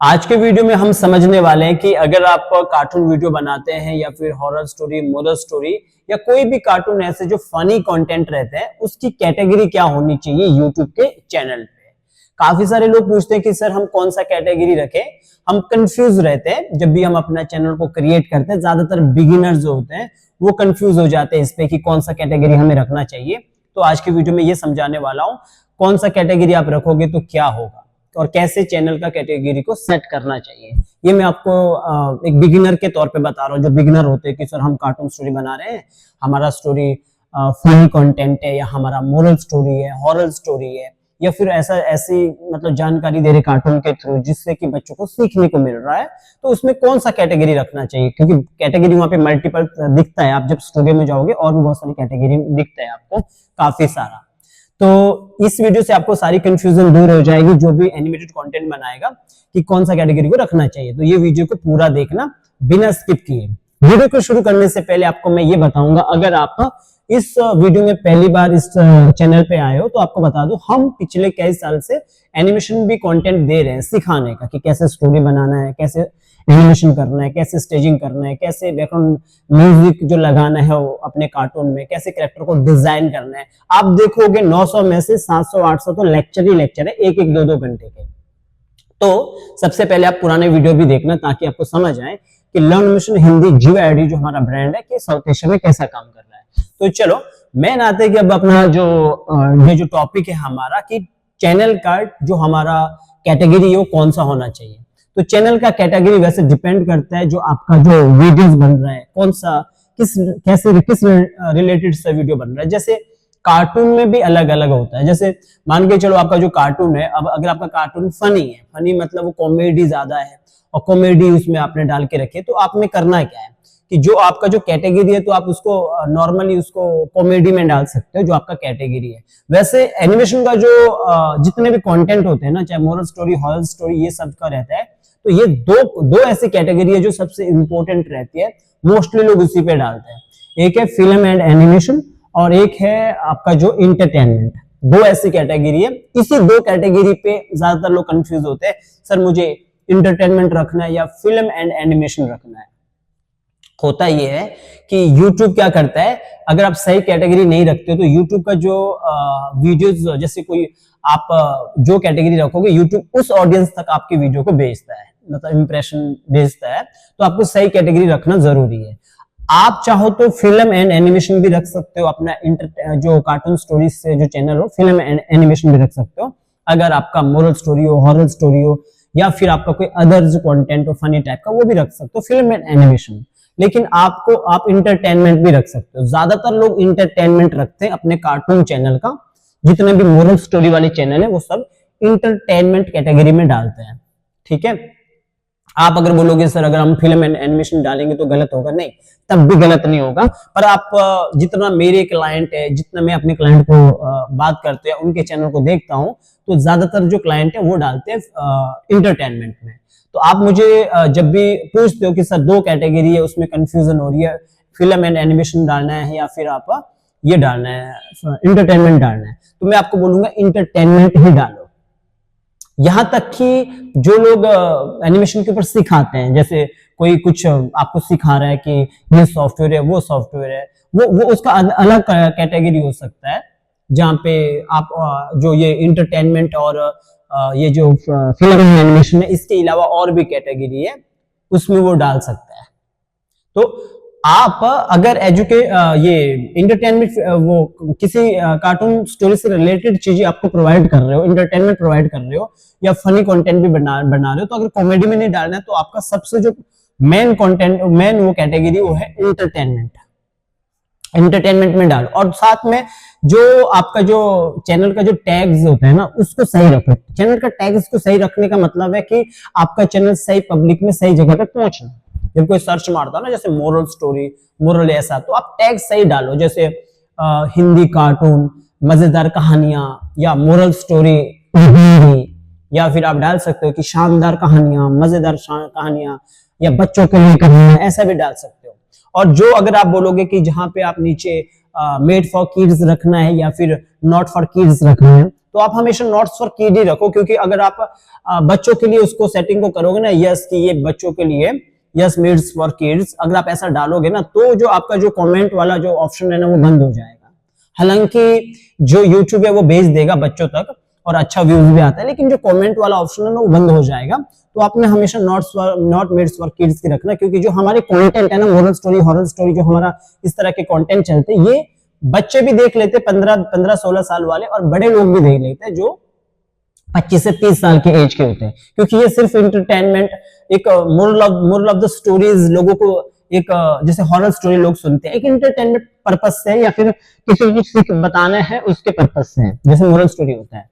आज के वीडियो में हम समझने वाले हैं कि अगर आप कार्टून वीडियो बनाते हैं या फिर हॉरर स्टोरी, मोरल स्टोरी या कोई भी कार्टून ऐसे जो फनी कंटेंट रहते हैं, उसकी कैटेगरी क्या होनी चाहिए यूट्यूब के चैनल पे। काफी सारे लोग पूछते हैं कि सर हम कौन सा कैटेगरी रखें। हम कंफ्यूज रहते हैं जब भी हम अपना चैनल को क्रिएट करते हैं। ज्यादातर बिगिनर्स जो होते हैं वो कंफ्यूज हो जाते हैं इस पे कि कौन सा कैटेगरी हमें रखना चाहिए। तो आज के वीडियो में ये समझाने वाला हूँ कौन सा कैटेगरी आप रखोगे तो क्या होगा और कैसे चैनल का कैटेगरी को सेट करना चाहिए। ये मैं आपको एक बिगिनर के तौर पे बता रहा हूँ, जो बिगिनर होते हैं कि सर हम कार्टून स्टोरी बना रहे हैं, हमारा स्टोरी फनी कंटेंट है या हमारा मोरल स्टोरी है, हॉरर स्टोरी है या फिर ऐसी मतलब जानकारी दे रहे कार्टून के थ्रू जिससे कि बच्चों को सीखने को मिल रहा है, तो उसमें कौन सा कैटेगरी रखना चाहिए। क्योंकि कैटेगरी वहां पे मल्टीपल दिखता है, आप जब स्टूडियो में जाओगे और भी बहुत सारी कैटेगरी दिखता है आपको, काफी सारा। तो इस वीडियो से आपको सारी कंफ्यूजन दूर हो जाएगी जो भी एनिमेटेड कंटेंट बनाएगा कि कौन सा कैटेगरी को रखना चाहिए। तो ये वीडियो को पूरा देखना बिना स्किप किए। वीडियो को शुरू करने से पहले आपको मैं ये बताऊंगा, अगर आप इस वीडियो में पहली बार इस चैनल पे आए हो तो आपको बता दूं, हम पिछले कई साल से एनिमेशन भी कंटेंट दे रहे हैं सिखाने का कि कैसे स्टोरी बनाना है, कैसे एनिमेशन करना है, कैसे स्टेजिंग करना है, कैसे बैकग्राउंड म्यूजिक जो लगाना है वो अपने कार्टून में, कैसे कैरेक्टर को डिजाइन करना है। आप देखोगे 900 में से 700 800 तो लेक्चर ही लेक्चर है, एक एक 2 घंटे के। तो सबसे पहले आप पुराने वीडियो भी देखना ताकि आपको समझ आए कि लर्न मिशन हिंदी GYID जो हमारा ब्रांड है कि साउथ एशिया में कैसा काम कर रहा है। तो चलो मैं आते कि अब अपना जो ये जो टॉपिक है हमारा कि चैनल का जो हमारा कैटेगरी है वो कौन सा होना चाहिए। तो चैनल का कैटेगरी वैसे डिपेंड करता है जो आपका जो वीडियोस बन रहा है, कौन सा किस रिलेटेड से वीडियो बन रहा है। जैसे कार्टून में भी अलग अलग होता है। जैसे मान के चलो आपका जो कार्टून है, अब अगर आपका कार्टून फनी है, फनी मतलब वो कॉमेडी ज्यादा है और कॉमेडी उसमें आपने डाल के रखे, तो आप में करना क्या है कि जो आपका जो कैटेगरी है तो आप उसको नॉर्मली उसको कॉमेडी में डाल सकते हो जो आपका कैटेगरी है। वैसे एनिमेशन का जो जितने भी कंटेंट होते हैं ना, चाहे मोरल स्टोरी, हॉरर स्टोरी, ये सब का रहता है। तो ये दो ऐसी कैटेगरी है जो सबसे इंपॉर्टेंट रहती है, मोस्टली लोग उसी पे डालते हैं। एक है फिल्म एंड एनिमेशन और एक है आपका जो इंटरटेनमेंट। दो ऐसी कैटेगरी है। इसी दो कैटेगरी पे ज्यादातर लोग कंफ्यूज होते हैं, सर मुझे इंटरटेनमेंट रखना है या फिल्म एंड एनिमेशन रखना है। होता यह है कि YouTube क्या करता है, अगर आप सही कैटेगरी नहीं रखते हो तो YouTube का जो वीडियोस, जैसे कोई आप जो कैटेगरी रखोगे YouTube उस ऑडियंस तक आपकी वीडियो को भेजता है, मतलब इंप्रेशन भेजता है। तो आपको सही कैटेगरी रखना जरूरी है। आप चाहो तो फिल्म एंड एनिमेशन भी रख सकते हो, अपना जो कार्टून स्टोरीज से जो चैनल हो, फिल्म एंड एनिमेशन भी रख सकते हो। अगर आपका मोरल स्टोरी हो, हॉरर स्टोरी हो या फिर आपका कोई अदर जो कंटेंट हो फनी टाइप का, वो भी रख सकते हो, फिल्म एंड एनिमेशन। लेकिन आप इंटरटेनमेंट भी रख सकते हो। ज्यादातर लोग इंटरटेनमेंट रखते हैं अपने कार्टून चैनल का। जितने भी मोरल स्टोरी वाले चैनल है वो सब इंटरटेनमेंट कैटेगरी में डालते हैं। ठीक है। आप अगर बोलोगे सर अगर हम फिल्म एंड एनिमेशन डालेंगे तो गलत होगा, नहीं, तब भी गलत नहीं होगा। पर आप जितना मेरे क्लाइंट है, जितना मैं अपने क्लाइंट को बात करते हैं, उनके चैनल को देखता हूं, तो ज्यादातर जो क्लाइंट है वो डालते हैं इंटरटेनमेंट में। तो आप मुझे जब भी पूछते हो कि सर दो कैटेगरी है उसमें कंफ्यूजन हो रही है, फिल्म एंड एनिमेशन डालना है या फिर आप ये डालना है, इंटरटेनमेंट डालना है, तो मैं आपको बोलूंगा इंटरटेनमेंट ही डालो। यहां तक कि जो लोग एनिमेशन के ऊपर सिखाते हैं, जैसे कोई कुछ आपको सिखा रहा है कि ये सॉफ्टवेयर है, वो सॉफ्टवेयर है, वो उसका अलग कैटेगरी हो सकता है, जहां पे आप जो ये इंटरटेनमेंट और ये जो फिल्म एनिमेशन है इसके अलावा और भी कैटेगरी है, उसमें वो डाल सकता है। तो आप अगर ये इंटरटेनमेंट वो किसी कार्टून स्टोरी से रिलेटेड चीजें आपको प्रोवाइड कर रहे हो, इंटरटेनमेंट प्रोवाइड कर रहे हो या फनी कंटेंट भी बना रहे हो, तो अगर कॉमेडी में नहीं डालना है तो आपका सबसे जो मेन कंटेंट, मेन वो कैटेगरी वो है इंटरटेनमेंट। इंटरटेनमेंट में डालो और साथ में जो आपका जो चैनल का जो टैग्स होता है ना उसको सही रखो। चैनल का टैग्स को सही रखने का मतलब है कि आपका चैनल सही पब्लिक में सही जगह पे पहुंचना। जब कोई सर्च मारता है ना, जैसे मोरल स्टोरी, मोरल ऐसा, तो आप टैग सही डालो, जैसे हिंदी कार्टून, मजेदार कहानियां या मोरल स्टोरी हिंदी, या फिर आप डाल सकते हो कि शानदार कहानियां, मजेदार कहानियां या बच्चों के लिए कहानियां, ऐसा भी डाल सकते हो। और जो अगर आप बोलोगे कि जहां पे आप नीचे मेड फॉर किड्स रखना है या फिर नॉट फॉर किड्स रखना है, तो आप हमेशा नॉट्स फॉर किड ही रखो, क्योंकि अगर आप बच्चों के लिए उसको सेटिंग को करोगे ना, यस कि ये बच्चों के लिए, यस मीट्स फॉर किड्स, अगर आप ऐसा डालोगे ना तो जो आपका जो कमेंट वाला जो ऑप्शन है ना वो बंद हो जाएगा। हालांकि जो यूट्यूब है वो भेज देगा बच्चों तक और अच्छा व्यूज भी आता है, लेकिन जो कमेंट वाला ऑप्शन है ना वो बंद हो जाएगा। तो आपने हमेशा नॉट मेड्स फॉर किड्स की रखना, क्योंकि जो हमारे कंटेंट है ना, मोरल स्टोरी, हॉरर स्टोरी, जो हमारा इस तरह के कंटेंट चलते हैं, ये बच्चे भी देख लेते, 15-16 साल वाले, और बड़े लोग भी देख लेते हैं जो 25 से 30 साल के एज के होते हैं, क्योंकि ये सिर्फ इंटरटेनमेंट, एक मोरल ऑफ द स्टोरीज लोगों को, एक जैसे हॉरर स्टोरी लोग सुनते हैं एक इंटरटेनमेंट पर्पज से, या फिर किसी को सीख बताना है उसके पर्पज से, जैसे मोरल स्टोरी होता है।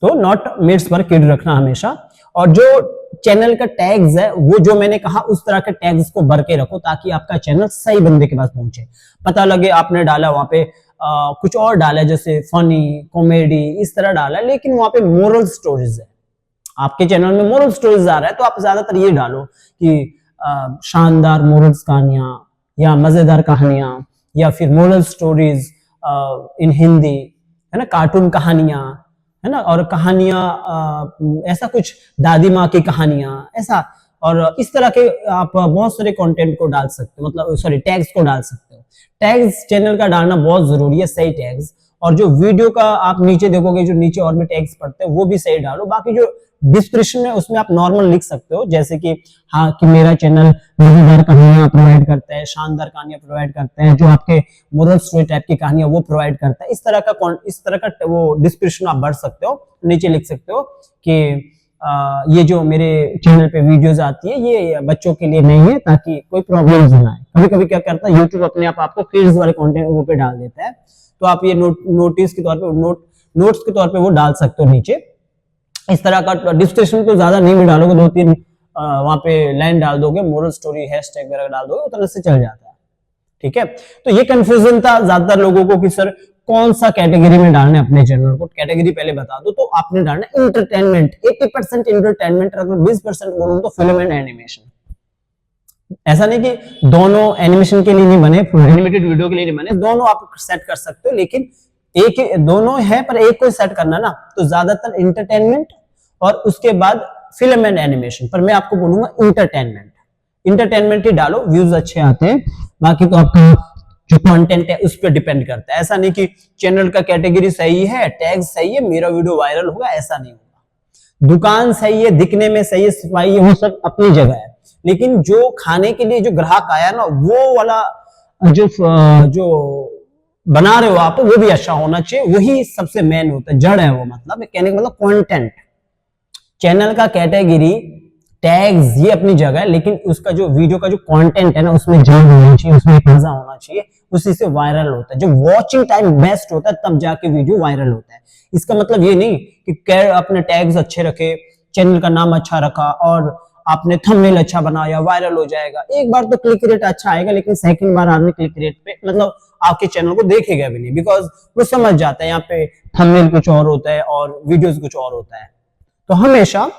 तो नॉट मेड्स फॉर किड रखना हमेशा। और जो चैनल का टैग्स है वो जो मैंने कहा उस तरह के टैग्स को भर के रखो, ताकि आपका चैनल सही बंदे के पास पहुंचे। पता लगे आपने डाला वहां पे कुछ और डाला है, जैसे फनी, कॉमेडी, इस तरह डाला है, लेकिन वहां पे मोरल स्टोरीज है, आपके चैनल में मोरल स्टोरीज आ रहा है, तो आप ज्यादातर ये डालो कि शानदार मोरल्स कहानियां, या मजेदार कहानियां, या फिर मोरल स्टोरीज इन हिंदी, है ना, कार्टून कहानियां, है ना, और कहानियां ऐसा कुछ दादी माँ की कहानियां ऐसा, और इस तरह के आप बहुत सारे कंटेंट को डाल सकते हो, मतलब सॉरी टैग्स को डाल सकते हो। टैग्स चैनल का डालना बहुत जरूरी है, सही टैग्स। और जो वीडियो का आप नीचे देखोगे, जो नीचे और भी टैग्स पड़ते हैं वो भी सही डालो। बाकी जो डिस्क्रिप्शन है उसमें आप नॉर्मल लिख सकते हो, जैसे कि हाँ कि मेरा चैनल मजेदार कहानियां प्रोवाइड करता है, शानदार कहानियां प्रोवाइड करते हैं, जो आपके मोरल स्टोरी टाइप की कहानियां वो प्रोवाइड करता है। इस तरह का वो डिस्क्रिप्शन आप भर सकते हो, नीचे लिख सकते हो कि ये जो मेरे चैनल पे वीडियोस आती है ये बच्चों के लिए नहीं है, ताकि कोई प्रॉब्लम ना आए। कभी कभी क्या करता है यूट्यूब अपने आप आपको किड्स वाले कंटेंट वो पे डाल देता है, तो आप ये नोटिस के तौर पे, नोट्स के तौर पे वो डाल सकते हो नीचे। इस तरह का डिस्क्रिप्शन तो ज्यादा नहीं भी डालोगे, 2-3 वहां पे लाइन डाल दोगे, मोरल स्टोरी हैशटैग वगैरह डाल दोगे, उतना से चल जाता है। ठीक है, तो ये कंफ्यूजन था ज्यादातर लोगों को कि सर कौन सा कैटेगरी में डालना है अपने चैनल को। कैटेगरी पहले बता दो, तो आपने डालना इंटरटेनमेंट, 80% इंटरटेनमेंट, अगर 20% बोलूं तो फिल्म एंड एनिमेशन। ऐसा नहीं कि दोनों एनिमेशन के लिए नहीं बने, एनिमेटेड वीडियो के लिए नहीं बने, दोनों आप सेट कर सकते हो, लेकिन एक दोनों है पर एक को सेट करना ना, तो ज्यादातर इंटरटेनमेंट और उसके बाद फिल्म एंड एनिमेशन, पर मैं आपको बोलूंगा इंटरटेनमेंट ही डालो, व्यूज अच्छे आते हैं। बाकी तो आपका जो कंटेंट है उस पर डिपेंड करता है। ऐसा नहीं कि चैनल का कैटेगरी सही है, टैग सही है, मेरा वीडियो वायरल होगा, ऐसा नहीं होगा। दुकान सही है, दिखने में सही है, सफाई है, वो सब अपनी जगह है, लेकिन जो खाने के लिए जो ग्राहक आया ना, वो वाला जो बना रहे हो आप, वो भी अच्छा होना चाहिए, वही सबसे मेन होता है, जड़ है वो, मतलब कहने का मतलब कंटेंट। चैनल का कैटेगरी, टैग्स ये अपनी जगह है, लेकिन उसका जो वीडियो का जो कंटेंट है ना उसमें जान होना चाहिए, उसमें मजा होना चाहिए, उसी से वायरल होता है। जब वॉचिंग टाइम बेस्ट होता है तब जाके वीडियो वायरल होता है। इसका मतलब ये नहीं कि अपने टैग्स अच्छे रखे, चैनल का नाम अच्छा रखा और आपने थंबनेल अच्छा बनाया वायरल हो जाएगा। एक बार तो क्लिक रेट अच्छा आएगा, लेकिन सेकंड बार आदमी क्लिक रेट पे मतलब आपके चैनल को देखेगा भी नहीं, बिकॉज वो समझ जाता है यहाँ पे थंबनेल कुछ और होता है और वीडियोस कुछ और होता है। तो हमेशा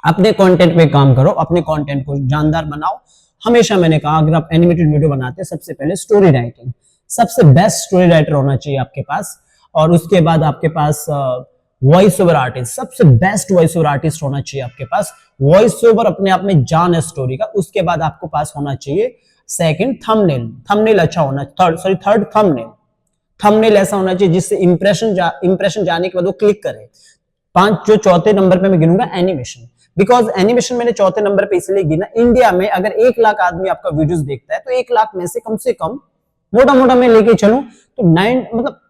अपने कंटेंट पे काम करो, अपने कंटेंट को जानदार बनाओ। हमेशा मैंने कहा अगर आप एनिमेटेड वीडियो बनाते हैं, सबसे पहले स्टोरी राइटिंग, सबसे बेस्ट स्टोरी राइटर होना चाहिए आपके पास, और उसके बाद आपके पास वॉइस ओवर आर्टिस्ट, सबसे बेस्ट वॉइस ओवर आर्टिस्ट होना चाहिए आपके पास। वॉइस ओवर अपने आप में जान है स्टोरी का। उसके बाद आपको पास होना चाहिए सेकंड थंबनेल अच्छा होना, थर्ड थंबनेल ऐसा होना चाहिए जिससे इंप्रेशन जाने के बाद वो क्लिक करे। जो चौथे नंबर पे मैं गिनूंगा एनिमेशन, बिकॉज एनिमेशन मैंने चौथे नंबर पे इसलिए गिना, इंडिया में अगर 1 लाख आदमी आपका वीडियोस देखता है तो 1 लाख में से कम मोटा मैं लेके चलूं तो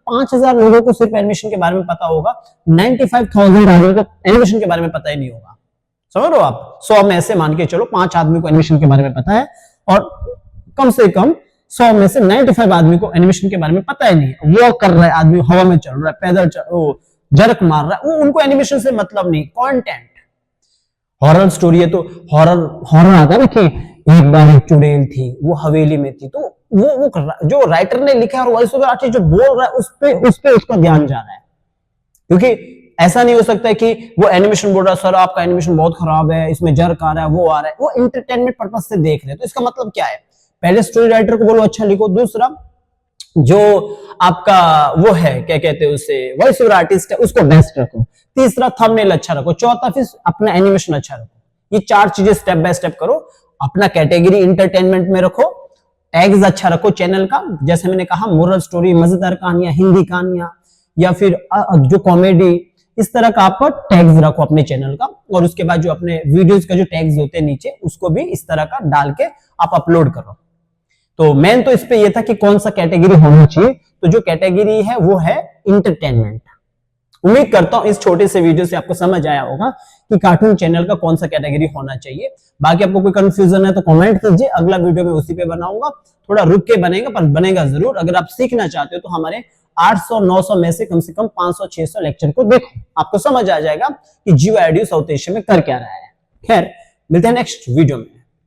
5,000 लोगों को सिर्फ एनिमेशन के बारे में पता होगा, 95,000 आदमी को एनिमेशन के बारे में पता ही नहीं होगा। समझ रहे हो आप? 100 में से मान के चलो 5 आदमी को एनिमेशन के बारे में पता है, और कम से कम 100 में से 95 आदमी को एनिमेशन के बारे में पता ही नहीं। वॉक कर रहा है आदमी, हवा में चल रहा है, पैदल जरक मार रहा है, वो उनको एनिमेशन से मतलब नहीं, कंटेंट। हॉरर स्टोरी है तो हॉरर आता है ना कि एक बार एक चुड़ैल थी, वो हवेली में थी, तो वो जो राइटर ने लिखा है और वॉइस ओवर आर्टिस्ट जो बोल रहा है उस पे उसका ध्यान जा रहा है। क्योंकि ऐसा नहीं हो सकता है कि वो एनिमेशन बोल रहा है सर आपका एनिमेशन बहुत खराब है, इसमें जर्क आ रहा है, वो आ रहा है, वो इंटरटेनमेंट पर्पज से देख रहे हैं। तो इसका मतलब क्या है? पहले स्टोरी राइटर को बोलो अच्छा लिखो, दूसरा जो आपका वो है क्या कहते हैं उसे वॉइस ओवर आर्टिस्ट है उसको बेस्ट रखो, तीसरा थंबनेल अच्छा रखो, चौथा फिर अपना एनिमेशन अच्छा रखो। ये 4 चीजें स्टेप बाय स्टेप करो। अपना कैटेगरी इंटरटेनमेंट में रखो, टैग्स अच्छा रखो चैनल का, जैसे मैंने कहा मोरल स्टोरी, मजेदार कहानियां, हिंदी कहानियां या फिर जो कॉमेडी, इस तरह का आप टैग्स रखो अपने चैनल का। और उसके बाद जो अपने वीडियोस का जो टैग्स होते हैं नीचे उसको भी इस तरह का डाल के आप अपलोड करो। तो मेन तो इस पे ये था कि कौन सा कैटेगरी होना चाहिए, तो जो कैटेगरी है वो है इंटरटेनमेंट। उम्मीद करता हूं इस छोटे से वीडियो से आपको समझ आया होगा कि कार्टून चैनल का कौन सा कैटेगरी होना चाहिए। बाकी आपको कोई कंफ्यूजन है तो कमेंट कीजिए, अगला वीडियो में उसी पे बनाऊंगा। थोड़ा रुक के बनेगा पर बनेगा जरूर। अगर आप सीखना चाहते हो तो हमारे 800-900 में से कम 500-600 लेक्चर को देखो, आपको समझ आ जाएगा कि जियो आईडी साउथ एशिया में कर क्या रहा है। खैर मिलते हैं नेक्स्ट वीडियो में।